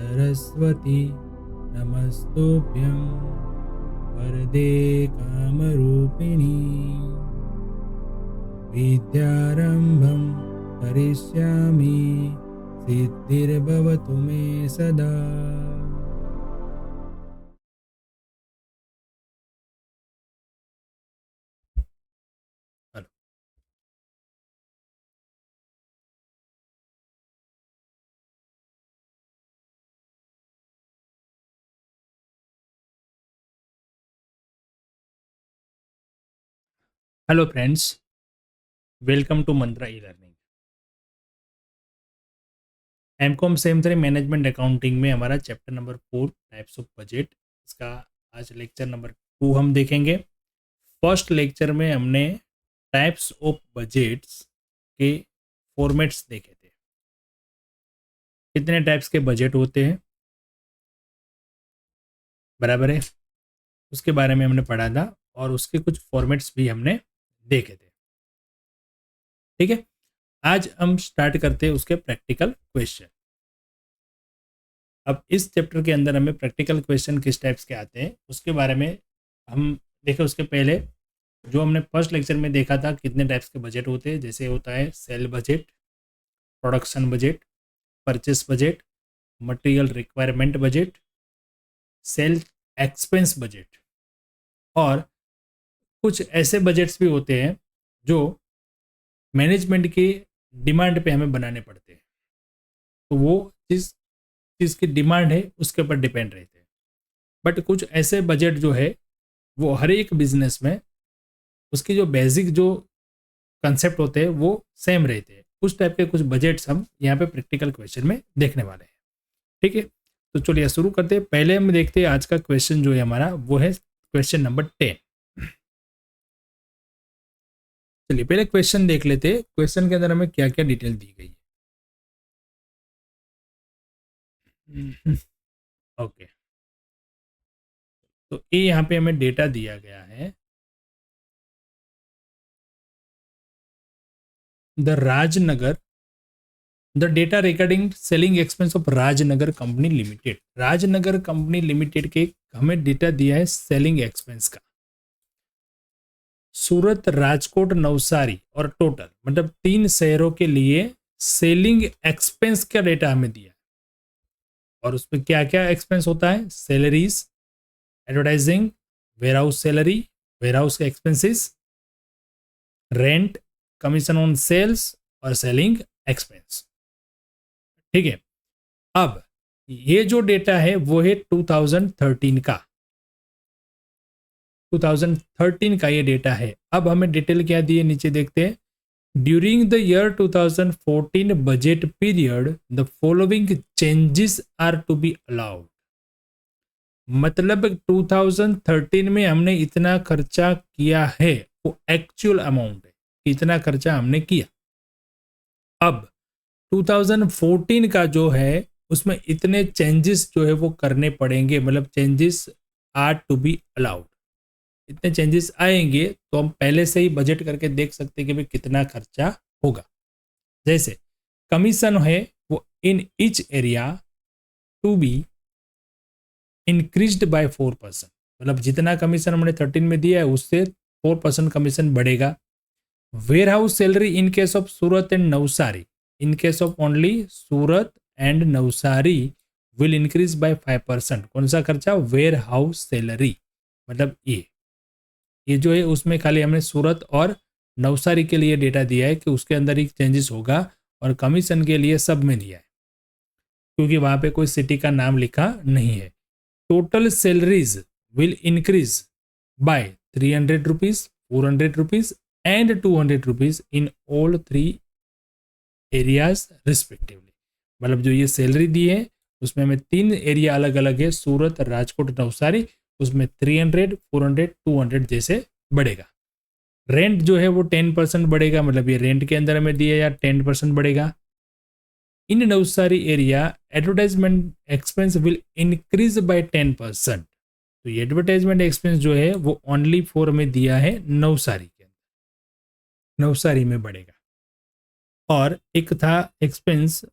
सरस्वती नमस्तुभ्यं वरदे कामरूपिणी विद्यारम्भं करिष्यामि सिद्धिर्भवतु मे सदा। Hello friends, welcome to Mantra e learning. MCom sem 3 management accounting में हमारा chapter number 4 types of budget, इसका आज लेक्चर नंबर 2 हम देखेंगे। फर्स्ट लेक्चर में हमने टाइप्स ऑफ बजट्स के फॉर्मेट्स देखे थे। कितने टाइप्स के बजट होते हैं, बराबर है, उसके बारे में हमने पढ़ा था और उसके कुछ फॉर्मेट्स भी हमने देखे थे। ठीक है, आज हम स्टार्ट करते हैं उसके प्रैक्टिकल क्वेश्चन। अब इस चैप्टर के अंदर हमें प्रैक्टिकल क्वेश्चन किस टाइप्स के आते हैं उसके बारे में हम देखें। उसके पहले जो हमने फर्स्ट लेक्चर में देखा था कितने टाइप्स के बजट होते हैं, जैसे होता है sale budget, production budget, purchase budget, material requirement budget, sale expense budget, और कुछ ऐसे बजट्स भी होते हैं जो मैनेजमेंट की डिमांड पे हमें बनाने पड़ते हैं। तो वो जिस चीज़ की डिमांड है उसके ऊपर डिपेंड रहते हैं। बट कुछ ऐसे बजट जो है वो हर एक बिजनेस में उसकी जो बेसिक जो कंसेप्ट होते हैं वो सेम रहते हैं। उस टाइप के कुछ बजट्स हम यहाँ पे प्रैक्टिकल क्वेश्चन में देखने वाले हैं। ठीक है, तो चलिए शुरू करते हैं। पहले हम देखते हैं आज का क्वेश्चन जो है हमारा, वो है क्वेश्चन नंबर 10। चलिए पहले क्वेश्चन देख लेते हैं, क्वेश्चन के अंदर हमें क्या क्या डिटेल दी गई है। ओके, तो ये यहाँ पे हमें डेटा दिया गया है। The Rajnagar, the data regarding selling expense of Rajnagar company limited. Rajnagar company limited के हमें डेटा दिया है सेलिंग एक्सपेंस का। सूरत, राजकोट, नवसारी और टोटल मतलब 3 शहरों के लिए सेलिंग एक्सपेंस का डेटा हमें दिया है। और उसमें क्या क्या एक्सपेंस होता है, salaries, advertising, warehouse salary, warehouse के expenses, rent, commission on sales और सेलिंग एक्सपेंस। ठीक है, अब ये जो डेटा है वो है 2013 का, 2013 का ये डेटा है। अब हमें डिटेल क्या दिए नीचे देखते हैं। During the year 2014 budget period the following changes are to be allowed. मतलब 2013 में हमने इतना खर्चा किया है, वो एक्चुअल अमाउंट है, इतना खर्चा हमने किया। अब 2014 का जो है उसमें इतने चेंजेस जो है वो करने पड़ेंगे, मतलब changes are to be allowed. इतने चेंजेस आएंगे तो हम पहले से ही बजट करके देख सकते हैं कि भाई कितना खर्चा होगा। जैसे कमीशन है वो in each area to be increased by 4%, मतलब जितना कमीशन हमने 13 में दिया है उससे 4% कमीशन बढ़ेगा। Warehouse salary in case of Surat and Navsari, in case of only Surat and Navsari will increase by 5%। कौन सा खर्चा, वेयर हाउस सैलरी, मतलब ये जो है उसमें खाली हमने सूरत और नवसारी के लिए डेटा दिया है कि उसके अंदर ही चेंजेस होगा, और कमीशन के लिए सब में दिया है क्योंकि वहां पे कोई सिटी का नाम लिखा नहीं है। Total salaries will increase bye 300 rupees, 400 rupees and 200 rupees in all 3 areas respectively. मतलब जो ये सैलरी दी है उसमें हमें 3 एरिया अलग अलग है, सूरत, राजकोट, नवसारी, उसमें 300, 400, 200 जैसे बढ़ेगा। रेंट जो है वो 10% बढ़ेगा, मतलब ये रेंट के अंदर हमें दिया या 10% बढ़ेगा। In Navsari area advertisement expense will increase by 10%। तो ये एडवर्टाइजमेंट एक्सपेंस जो है वो ओनली फॉर में दिया है नवसारी के अंदर, नवसारी में बढ़ेगा। और एक था expense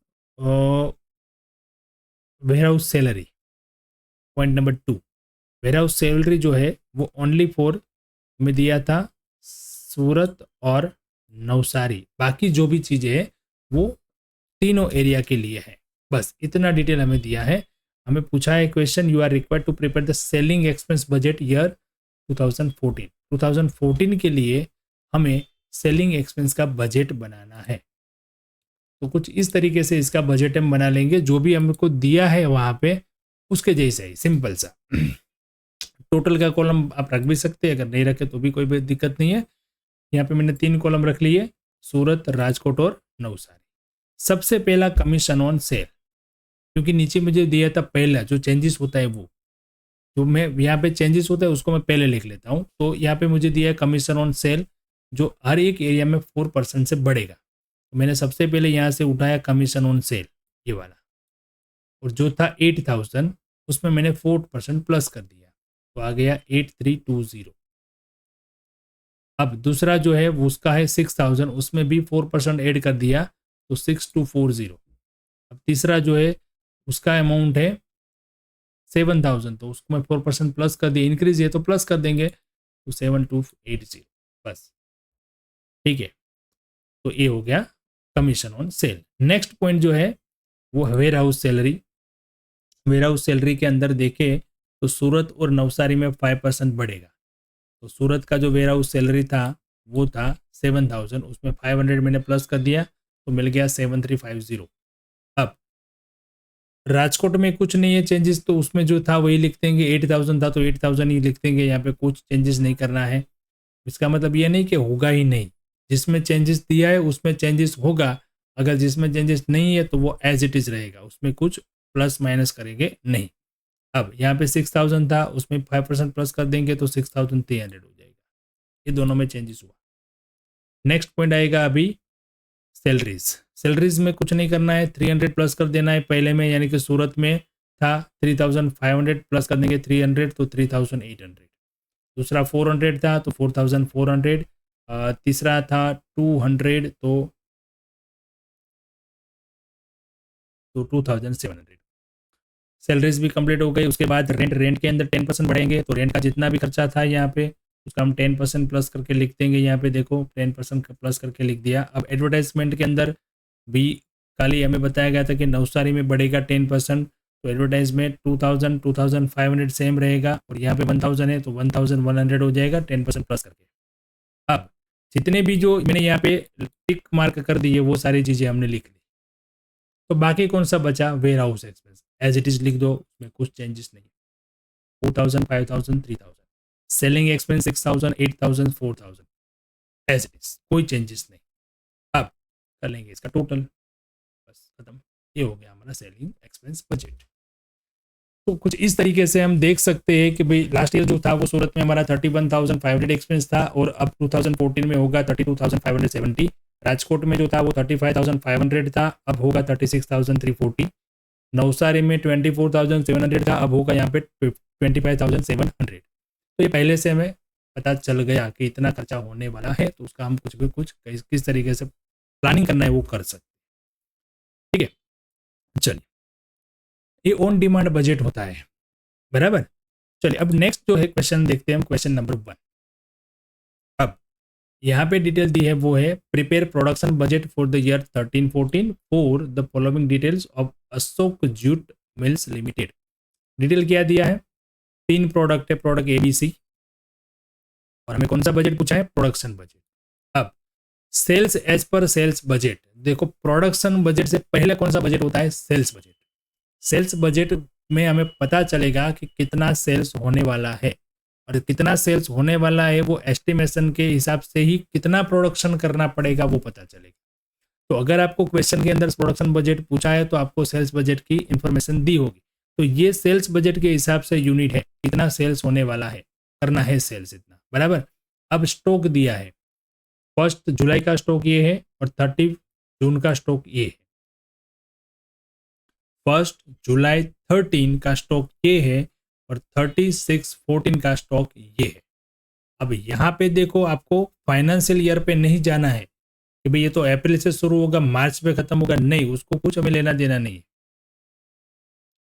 warehouse salary, point number 2, warehouse salary जो है वो ओनली फॉर में दिया था सूरत और नवसारी, बाकी जो भी चीज़ें हैं वो तीनों एरिया के लिए है। बस इतना डिटेल हमें दिया है। हमें पूछा है question, you are required to prepare the selling expense budget year 2014। 2014 के लिए हमें सेलिंग एक्सपेंस का बजट बनाना है। तो कुछ इस तरीके से इसका बजट हम बना लेंगे, जो भी हमको दिया है वहाँ पे उसके जैसे ही, सिंपल सा। टोटल का कॉलम आप रख भी सकते हैं, अगर नहीं रखे तो भी कोई भी दिक्कत नहीं है। यहाँ पे मैंने 3 कॉलम रख लिए, सूरत, राजकोट और नवसारी। सबसे पहला कमीशन ऑन सेल, क्योंकि नीचे मुझे दिया था पहला जो चेंजेस होता है वो, जो मैं यहाँ पे चेंजेस होता है उसको मैं पहले लिख लेता हूँ। तो यहाँ पे मुझे दिया है कमीशन ऑन सेल, जो हर एक एरिया में 4% से बढ़ेगा। तो मैंने सबसे पहले यहाँ से उठाया कमीशन ऑन सेल, ये वाला, और जो था 8000 उसमें मैंने 4% प्लस कर दिया, तो आ गया 8320। अब दूसरा जो है वो उसका है 6000, उसमें भी 4% ऐड कर दिया, तो 6240। अब तीसरा जो है उसका अमाउंट है 7000, तो उसको मैं 4% प्लस कर दिया, इंक्रीज है तो प्लस कर देंगे, तो 7280। बस ठीक है, तो ये हो गया commission on sale. Next point जो है वो warehouse salary. Warehouse salary के अंदर देखे तो सूरत और नवसारी में 5% बढ़ेगा। तो सूरत का जो वेयर हाउस सैलरी था वो था 7000, उसमें 500 मैंने प्लस कर दिया, तो मिल गया 7350। अब राजकोट में कुछ नहीं है चेंजेस, तो उसमें जो था वही लिख देंगे, 8000 था तो 8000 ही लिख देंगे, यहाँ पे कुछ चेंजेस नहीं करना है। इसका मतलब ये नहीं कि होगा ही नहीं, जिसमें चेंजेस दिया है उसमें चेंजेस होगा, अगर जिसमें चेंजेस नहीं है तो वो एज इट इज रहेगा, उसमें कुछ प्लस माइनस करेंगे नहीं। अब यहाँ पे 6000 था, उसमें 5% प्लस कर देंगे तो 6300 हो जाएगा। ये दोनों में चेंजेस हुआ। नेक्स्ट पॉइंट आएगा अभी सैलरीज। सैलरीज में कुछ नहीं करना है, 300 प्लस कर देना है पहले में, यानी कि सूरत में था 3500 प्लस कर देंगे 300, तो 3800। दूसरा 400 था तो 4400, तीसरा था 200 तो 2700। सैलरीज भी कंप्लीट हो गई। उसके बाद रेंट के अंदर 10% बढ़ेंगे, तो रेंट का जितना भी खर्चा था यहाँ पे उसका हम 10% प्लस करके लिख देंगे। यहाँ पे देखो 10% प्लस करके लिख दिया। अब एडवर्टाइजमेंट के अंदर भी कल ही हमें बताया गया था कि नवसारी में बढ़ेगा 10%, तो एडवर्टाइजमेंट 2500 सेम रहेगा, और यहाँ पे 1000 है तो 1100 हो जाएगा 10% प्लस करके। अब जितने भी जो मैंने यहाँ पे टिक मार्क कर दिए वो सारी चीज़ें हमने लिख ली। तो बाकी कौन सा बचा, warehouse expense as it is लिख दो, उसमें कुछ चेंजेस नहीं। 4000, 5000, 3000, selling expense 6000, 8000, 4000 as it is, कोई चेंजेस नहीं। अब कर लेंगे इसका टोटल, बस खत्म। ये हो गया हमारा सेलिंग एक्सपेंस बजट। तो कुछ इस तरीके से हम देख सकते हैं कि भाई लास्ट ईयर जो था वो सूरत में हमारा 31,500 एक्सपेंस था, और अब 2014 में होगा 32,570। राजकोट में जो था वो 35,500 था, अब होगा 36,340। नवसारी में 24,700 था, अब होगा यहाँ पे 25,700। तो ये पहले से हमें पता चल गया कि इतना खर्चा होने वाला है, तो उसका हम कुछ भी कुछ किस तरीके से प्लानिंग करना है वो कर सकते। ठीक है, चलिए, ये ऑन डिमांड बजट होता है, बराबर। चलिए अब नेक्स्ट जो है क्वेश्चन देखते हैं हम, क्वेश्चन नंबर 1। अब यहाँ पे डिटेल दी है वो है prepare production budget for the year 13-14 for the following details of Ashok jute mills limited. Detail क्या दिया है, 3 प्रोडक्ट है, प्रोडक्ट ABC, और हमें कौन सा बजट पूछा है, प्रोडक्शन बजट। अब sales as per sales budget, देखो प्रोडक्शन बजट से पहले कौन सा बजट होता है, सेल्स बजट। सेल्स बजट में हमें पता चलेगा कि कितना सेल्स होने वाला है, और कितना सेल्स होने वाला है वो एस्टिमेशन के हिसाब से ही कितना प्रोडक्शन करना पड़ेगा वो पता चलेगा। तो अगर आपको क्वेश्चन के अंदर प्रोडक्शन बजट पूछा है तो आपको सेल्स बजट की इंफॉर्मेशन दी होगी, तो ये सेल्स बजट के हिसाब से यूनिट है, कितना सेल्स होने वाला है, करना है सेल्स इतना, बराबर। अब स्टॉक दिया है, 1 जुलाई का स्टॉक ये है और 30 जून का स्टॉक ये है। 1 जुलाई 13 का स्टॉक ये है और 36/14 का स्टॉक ये है। अब यहाँ पे देखो आपको फाइनेंशियल ईयर पे नहीं जाना है कि भाई ये तो अप्रैल से शुरू होगा मार्च पे खत्म होगा, नहीं, उसको कुछ हमें लेना देना नहीं है।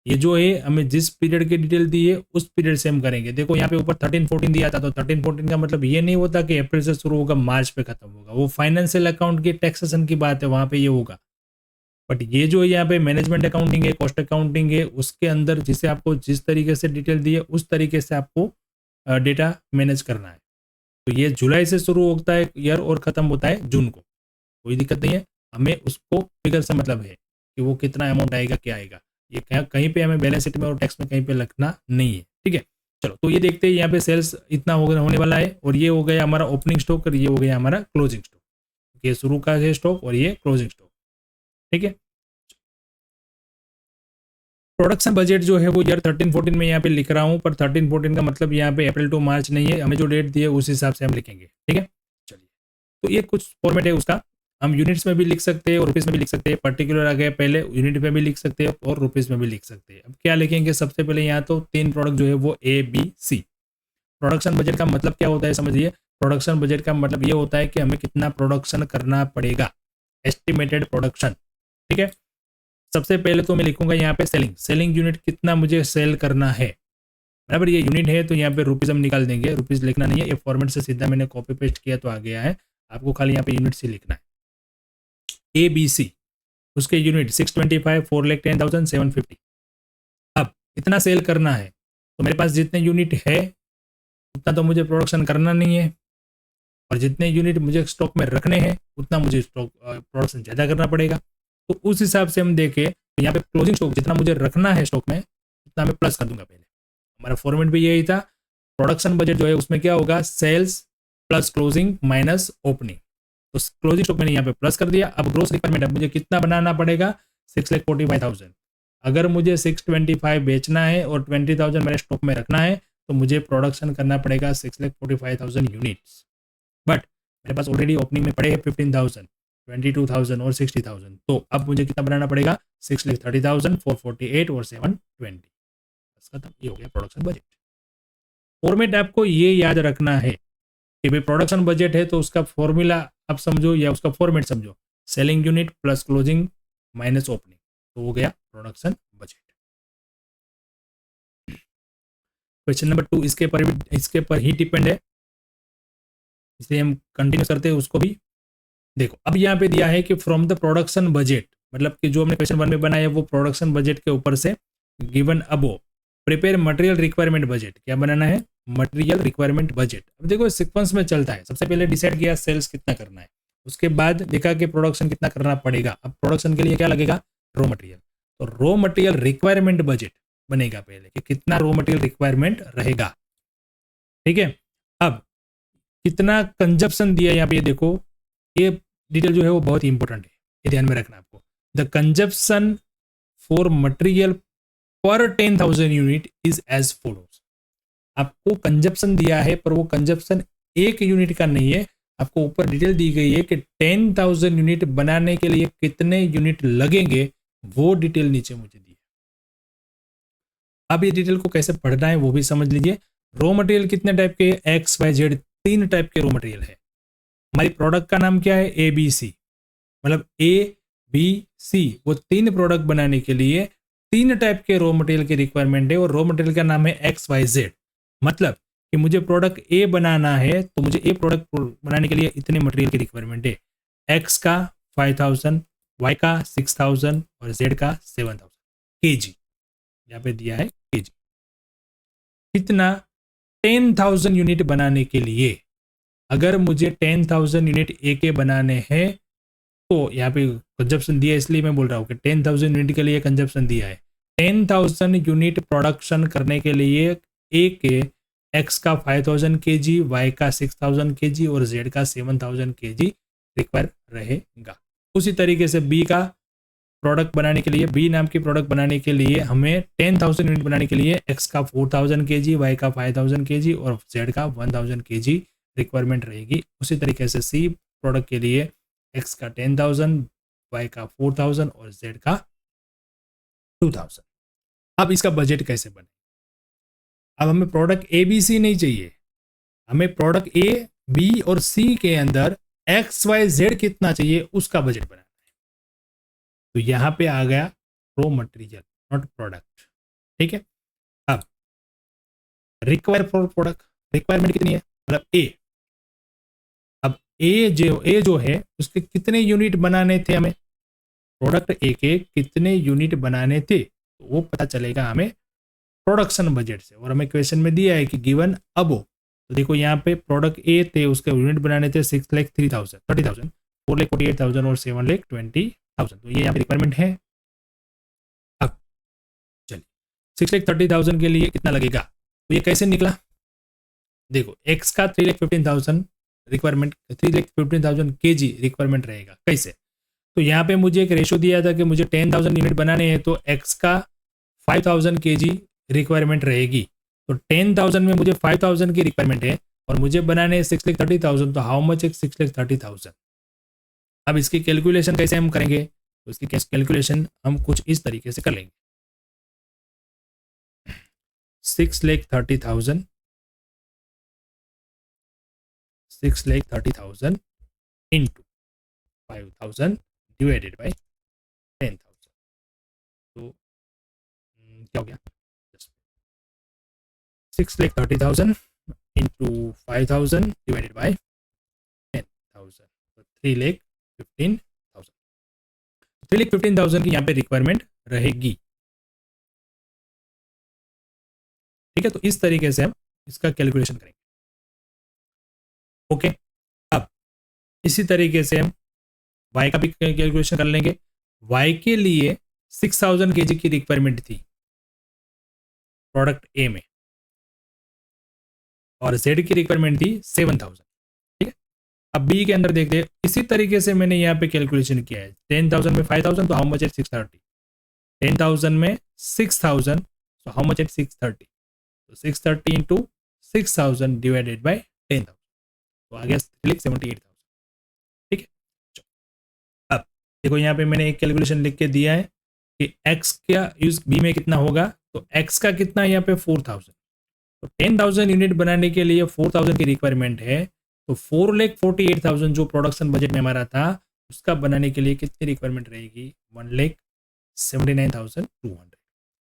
ये जो है हमें जिस पीरियड की डिटेल दी है उस पीरियड से हम करेंगे। देखो यहाँ पे ऊपर 13-14 दिया था, तो 13-14 का मतलब ये नहीं होता कि अप्रैल से शुरू होगा मार्च पे खत्म होगा, वो फाइनेंशियल अकाउंट की टैक्सेशन की बात है, वहां पे ये होगा। बट ये जो यहाँ पे मैनेजमेंट अकाउंटिंग है, कॉस्ट अकाउंटिंग है, उसके अंदर जिसे आपको जिस तरीके से डिटेल दी है उस तरीके से आपको डेटा मैनेज करना है। तो ये जुलाई से शुरू होता है ईयर और खत्म होता है जून को, कोई दिक्कत नहीं है। हमें उसको फिगर से मतलब है कि वो कितना अमाउंट आएगा, क्या आएगा, ये कहीं पे हमें बैलेंस शीट में और टैक्स में कहीं पे लिखना नहीं है, ठीक है। चलो, तो ये देखते हैं यहाँ पे सेल्स इतना होने वाला है, और ये हो गया हमारा ओपनिंग स्टॉक और ये हो गया हमारा क्लोजिंग स्टॉक। ये शुरू का है स्टॉक और ये क्लोजिंग स्टॉक, ठीक है। प्रोडक्शन बजट जो है वो ईयर 13-14 में यहाँ पे लिख रहा हूँ, पर 13-14 का मतलब यहाँ पे अप्रैल टू मार्च नहीं है, हमें जो डेट दी है उस हिसाब से हम लिखेंगे, ठीक है। चलिए, तो ये कुछ फॉर्मेट है उसका, हम यूनिट्स में भी लिख सकते हैं और रुपीज़ में भी लिख सकते हैं। पर्टिकुलर आ गया पहले, यूनिट में भी लिख सकते हैं और रुपीज़ में भी लिख सकते हैं। अब क्या लिखेंगे, सबसे पहले यहाँ तो 3 प्रोडक्ट जो है वो A, B, C। Production budget का मतलब क्या होता है समझिए। प्रोडक्शन बजट का मतलब ये होता है कि हमें कितना प्रोडक्शन करना पड़ेगा, एस्टिमेटेड प्रोडक्शन, ठीक है। सबसे पहले तो मैं लिखूंगा यहाँ पे सेलिंग यूनिट, कितना मुझे सेल करना है, बराबर। ये यूनिट है तो यहाँ पे रुपीज़ हम निकाल देंगे, रुपीज़ लिखना नहीं है, ये फॉर्मेट से सीधा मैंने कॉपी पेस्ट किया तो आ गया है, आपको खाली यहाँ पे यूनिट से लिखना है। ABC, उसके यूनिट 625, 4,10,000, 750। अब इतना सेल करना है तो मेरे पास जितने यूनिट है उतना तो मुझे प्रोडक्शन करना नहीं है, और जितने यूनिट मुझे स्टॉक में रखने हैं उतना मुझे स्टॉक प्रोडक्शन ज़्यादा करना पड़ेगा। तो उस हिसाब से हम देखें तो यहाँ पे क्लोजिंग स्टॉक जितना मुझे रखना है स्टॉक में उतना मैं प्लस कर दूंगा। पहले हमारा फॉर्मेट भी यही था, प्रोडक्शन बजट जो है उसमें क्या होगा, sales plus closing minus opening. तो क्लोजिंग स्टॉक मैंने यहाँ पे प्लस कर दिया। अब ग्रोस रिक्वायरमेंट, अब मुझे कितना बनाना पड़ेगा, 6,45,000। अगर मुझे 625 बेचना है और 20,000 मेरे स्टॉक में रखना है तो मुझे प्रोडक्शन करना पड़ेगा 6,45,000 यूनिट्स। बट मेरे पास ऑलरेडी ओपनिंग में पड़े हैं 15,000, 22,000 और 60,000। तो अब मुझे कितना बनाना पड़ेगा, 6,30,000, 448 और 720। बस खत्म, ये हो गया प्रोडक्शन बजट। फॉर्मेट आपको ये याद रखना है कि भाई प्रोडक्शन बजट है तो उसका फॉर्मूला आप समझो या उसका फॉर्मेट समझो, selling unit plus closing minus opening, तो हो गया प्रोडक्शन बजट। क्वेश्चन नंबर 2 इसके पर ही डिपेंड है, इसलिए हम कंटिन्यू करते हैं उसको भी। देखो, अब यहाँ पे दिया है कि फ्रॉम द प्रोडक्शन बजट, मतलब कि जो हमने क्वेश्चन 1 में बनाया वो प्रोडक्शन बजट के ऊपर से गिवन अबो प्रिपेयर मटेरियल रिक्वायरमेंट बजट। क्या बनाना है, मटेरियल रिक्वायरमेंट बजट। अब देखो सीक्वेंस में चलता है, सबसे पहले डिसाइड किया सेल्स कितना करना है, उसके बाद देखा कि प्रोडक्शन कितना करना पड़ेगा। अब प्रोडक्शन के लिए क्या लगेगा, रॉ मटेरियल। तो रॉ मटेरियल रिक्वायरमेंट बजट बनेगा पहले कि कितना रॉ मटेरियल रिक्वायरमेंट रहेगा, ठीक है। अब कितना कंजप्शन दिया यहाँ पे, देखो ये डिटेल जो है वो बहुत ही इंपॉर्टेंट है, ये ध्यान में रखना आपको। द कंजप्शन फॉर मटेरियल पर 10,000 यूनिट इज एज फॉलोज। आपको कंजप्शन दिया है पर वो कंजप्शन एक यूनिट का नहीं है, आपको ऊपर डिटेल दी गई है कि 10,000 यूनिट बनाने के लिए कितने यूनिट लगेंगे, वो डिटेल नीचे मुझे दी है। अब ये डिटेल को कैसे पढ़ना है वो भी समझ लीजिए। रॉ मटेरियल कितने टाइप के, एक्स वाई जेड, 3 टाइप के रॉ मटेरियल है। हमारी प्रोडक्ट का नाम क्या है, ABC, मतलब ABC, वो 3 प्रोडक्ट बनाने के लिए 3 टाइप के रॉ मटेरियल की रिक्वायरमेंट है, और रॉ मटेरियल का नाम है XYZ। मतलब कि मुझे प्रोडक्ट A बनाना है तो मुझे A प्रोडक्ट बनाने के लिए इतने मटेरियल की रिक्वायरमेंट है, X का 5,000, Y का 6,000 और Z का 7,000 kg, यहाँ पे दिया है kg। कितना, 10,000 यूनिट बनाने के लिए, अगर मुझे 10,000 यूनिट ए के बनाने हैं तो यहाँ पे कंजप्शन दिया है, इसलिए मैं बोल रहा हूँ कि 10,000 यूनिट के लिए कंजप्शन दिया है। 10,000 यूनिट प्रोडक्शन करने के लिए ए के एक्स का 5,000 kg, वाई का 6,000 kg और जेड का 7,000 kg रिक्वायर रहेगा। उसी तरीके से बी का प्रोडक्ट बनाने के लिए, बी नाम की प्रोडक्ट बनाने के लिए हमें 10,000 यूनिट बनाने के लिए एक्स का 4,000 kg, वाई का 5,000 kg और जेड का 1,000 kg रिक्वायरमेंट रहेगी। उसी तरीके से सी प्रोडक्ट के लिए एक्स का 10,000, वाई का 4,000 और जेड का 2,000। अब इसका बजट कैसे बने, अब हमें प्रोडक्ट ए बी सी नहीं चाहिए, हमें प्रोडक्ट ए बी और सी के अंदर एक्स वाई जेड कितना चाहिए उसका बजट बनाना है। तो यहां पे आ गया रॉ मटेरियल, नॉट प्रोडक्ट। ठीक है। अब रिक्वायर फॉर प्रोडक्ट, रिक्वायरमेंट कितनी है, मतलब ए। अब ए जो है उसके कितने यूनिट बनाने थे हमें, प्रोडक्ट ए के कितने यूनिट बनाने थे, तो वो पता चलेगा हमें प्रोडक्शन बजट से। और हमें क्वेश्चन में दिया है कि गिवन अबो, तो देखो यहाँ पे प्रोडक्ट ए थे, उसके यूनिट बनाने थे 6,30,000, 4,48,000 और 7,20,000, तो ये यहाँ पे रिक्वायरमेंट है। अब चलिए 6,30,000 के लिए कितना लगेगा, तो ये कैसे निकला, देखो एक्स का 3,15,000 रिक्वायरमेंट, 3,15,000 kg रिक्वायरमेंट रहेगा, कैसे, तो यहाँ पे मुझे एक रेशो दिया था कि मुझे 10,000 यूनिट बनाने हैं, तो एक्स का 5,000 kg रिक्वायरमेंट रहेगी। तो 10,000 में मुझे 5,000 की रिक्वायरमेंट है और मुझे बनाने हैं 6,30,000, तो हाउ मच है 6,30,000। अब इसकी कैलकुलेशन कैसे हम करेंगे, तो इसकी कैलकुलेशन हम कुछ इस तरीके से कर लेंगे, 6,30,000 इंटू 5,000 डिवाइडेड बाई 10,000, तो क्या हो गया, 6,30,000 इंटू 5,000 डिवाइडेड बाई 10,000, तो 3,15,000, 3,15,000 की यहाँ पे रिक्वायरमेंट रहेगी। ठीक है, तो इस तरीके से हम इसका कैलकुलेशन करेंगे। ओके, अब इसी तरीके से हम y का भी कैलकुलेशन कर लेंगे। y के लिए 6,000 kg की रिक्वायरमेंट थी प्रोडक्ट ए में, और z की रिक्वायरमेंट थी 7,000। ठीक है, अब b के अंदर देखते हैं, इसी तरीके से मैंने यहाँ पे कैलकुलेशन किया है, 10,000 में 5,000, तो हाउ मच एट 630, 10,000 में 6,000, तो हाउ मच एट 630, तो 630 इंटू 6,000 डिवाइडेड बाई 10,000, तो आ गया 3,78,000। ठीक है, अब देखो यहाँ पे मैंने एक कैलकुलेशन लिख के दिया है कि x का यूज b में कितना होगा, तो x का कितना है यहाँ पे 4,000, तो 10,000 यूनिट बनाने के लिए 4,000 की रिक्वायरमेंट है, तो 4,48,000 जो प्रोडक्शन बजट में हमारा था, उसका बनाने के लिए कितनी रिक्वायरमेंट रहेगी, 1,79,200।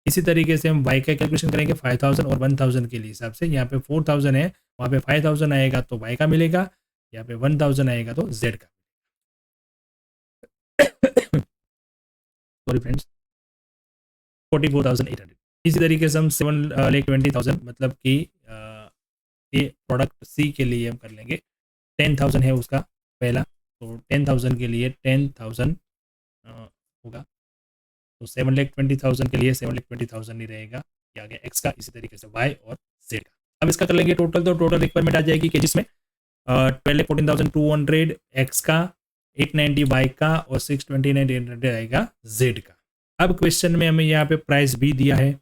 इसी तरीके से हम y का कैलकुलेशन करेंगे 5,000 और 1,000 के लिए हिसाब से, यहाँ पे 4,000 है, वहाँ पे 5,000 आएगा तो y का मिलेगा, यहाँ पे 1,000 आएगा तो z का। Sorry friends, 44,800। इसी तरीके से हम 7,20,000 मतलब कि ये प्रोडक्ट सी के लिए हम कर लेंगे, 10,000 है उसका पहला, तो 10,000 के लिए 10,000 होगा, तो 7,20,000 के लिए 7,20,000 ही रहेगा, ये आ गया एक्स का। इसी तरीके से वाई और जेड का। अब इसका कर लेंगे टोटल, तो टोटल रिक्वायरमेंट आ जाएगी केजीस में 12,14,200 एक्स का, 890 वाई का और 629,800 आएगा जेड का। अब क्वेश्चन में हमें यहाँ पे प्राइस भी दिया है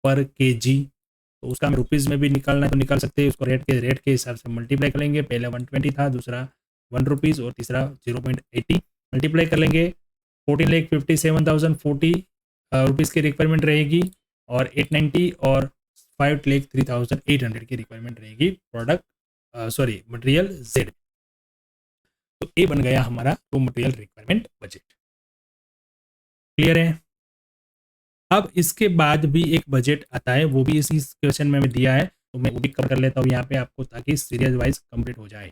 पर केजी, तो उसका हम रुपीज़ में भी निकालना है तो निकाल सकते हैं, उसको रेट के हिसाब से मल्टीप्लाई कर लेंगे, पहला 120 था, दूसरा 1 रुपीज़ और तीसरा 0.80, मल्टीप्लाई कर लेंगे, 14,57,040 रुपीज़ की रिक्वायरमेंट रहेगी, और 890 और 5,03,800 की रिक्वायरमेंट रहेगी प्रोडक्ट सॉरी मटेरियल जेड। तो ये बन गया हमारा raw material requirement budget. Clear है। अब इसके बाद भी एक बजट आता है, वो भी इसी क्वेश्चन में हमें दिया है, तो मैं वो भी कवर कर लेता हूँ यहाँ पे आपको, ताकि सीरीज वाइज कंप्लीट हो जाए।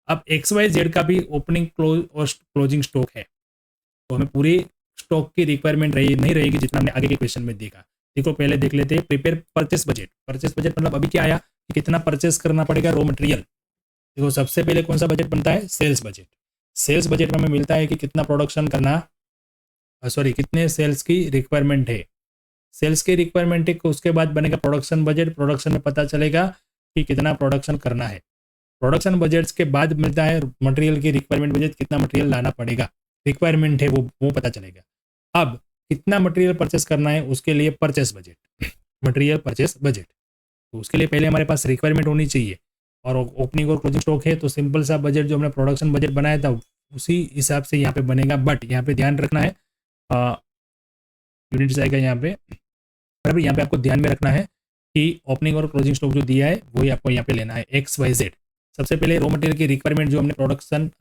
अब एक्स वाई जेड का भी ओपनिंग क्लोज और क्लोजिंग स्टॉक है, तो हमें पूरे स्टॉक की रिक्वायरमेंट नहीं रहेगी जितना हमने आगे के क्वेश्चन में देखा। देखो पहले देख लेते हैं prepare purchase budget. Purchase budget मतलब अभी क्या आया कि कितना परचेस करना पड़ेगा रॉ मटेरियल। देखो सबसे पहले कौन सा बजट बनता है, सेल्स बजट। सेल्स बजट में हमें मिलता है कि कितना प्रोडक्शन करना, सॉरी कितने सेल्स की रिक्वायरमेंट है, सेल्स की रिक्वायरमेंट है, उसके बाद बनेगा प्रोडक्शन बजट। प्रोडक्शन में पता चलेगा कि कितना प्रोडक्शन करना है। प्रोडक्शन बजट्स के बाद मिलता है मटेरियल की रिक्वायरमेंट बजट, कितना मटेरियल लाना पड़ेगा, रिक्वायरमेंट है वो पता चलेगा। अब कितना मटेरियल परचेस करना है उसके लिए purchase budget, material purchase budget, तो उसके लिए पहले हमारे पास रिक्वायरमेंट होनी चाहिए, और ओपनिंग और क्लोजिंग स्टॉक है, तो सिंपल सा बजट जो हमने प्रोडक्शन बजट बनाया था उसी हिसाब से यहाँ पे बनेगा। बट यहाँ पे ध्यान रखना है, यूनिट्स आएगा यहाँ पे, बराबर यहाँ पे आपको ध्यान में रखना है कि ओपनिंग और क्लोजिंग स्टॉक जो दिया है वही आपको यहाँ पे लेना है, एक्स वाई जेड। सबसे पहले रॉ मटेरियल की रिक्वायरमेंट जो हमने प्रोडक्शन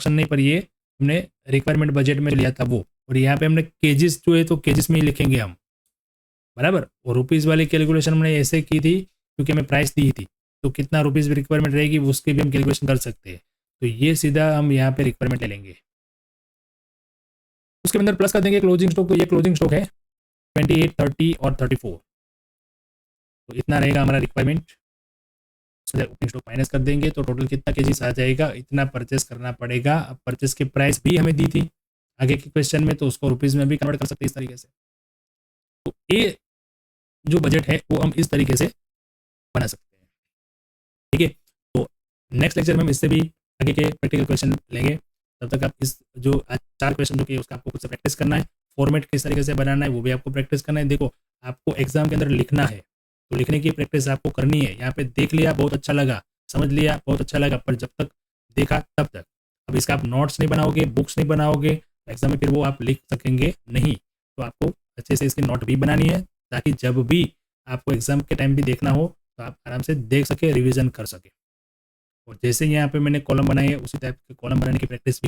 नहीं पर ये हमने रिक्वायरमेंट बजट में लिया था वो, और यहाँ पे हमने केजिस जो है तो केजिस में ही लिखेंगे हम, बराबर। और रुपीज़ वाली कैलकुलेशन हमने ऐसे की थी क्योंकि हमें प्राइस दी थी, तो कितना रुपीज़ रिक्वायरमेंट रहेगी उसकी भी हम कैलकुलेशन कर सकते हैं। तो ये सीधा हम यहाँ पे रिक्वायरमेंट ले लेंगे, उसके अंदर प्लस कर देंगे क्लोजिंग स्टॉक। तो ये क्लोजिंग स्टॉक है 28, 30 और 34, तो इतना रहेगा हमारा रिक्वायरमेंट। ओपनिंग स्टॉक माइनस कर देंगे तो टोटल कितना केजीस आ जाएगा, इतना परचेस करना पड़ेगा। अब परचेस की प्राइस भी हमें दी थी आगे के क्वेश्चन में, तो उसको रुपीज़ में भी कन्वर्ट कर सकते हैं इस तरीके से। तो ये जो बजट है वो हम इस तरीके से बना सकते हैं, ठीक है। तो नेक्स्ट लेक्चर में हम इससे भी आगे के प्रैक्टिकल क्वेश्चन लेंगे। तब तक आप इस जो आज 4 क्वेश्चन जो कि उसका आपको खुद से प्रैक्टिस करना है, फॉर्मेट किस तरीके से बनाना है वो भी आपको प्रैक्टिस करना है। देखो आपको एग्जाम के अंदर लिखना है, तो लिखने की प्रैक्टिस आपको करनी है। यहाँ पे देख लिया बहुत अच्छा लगा, समझ लिया बहुत अच्छा लगा, पर जब तक देखा तब तक। अब इसका आप नोट्स नहीं बनाओगे, बुक्स नहीं बनाओगे, एग्जाम में फिर वो आप लिख सकेंगे नहीं। तो आपको अच्छे से इसकी नोट भी बनानी है, ताकि जब भी आपको एग्जाम के टाइम भी देखना हो तो आप आराम से देख सके, रिविजन कर सके। और जैसे यहाँ पे मैंने कॉलम बनाए है उसी टाइप के कॉलम बनाने की प्रैक्टिस भी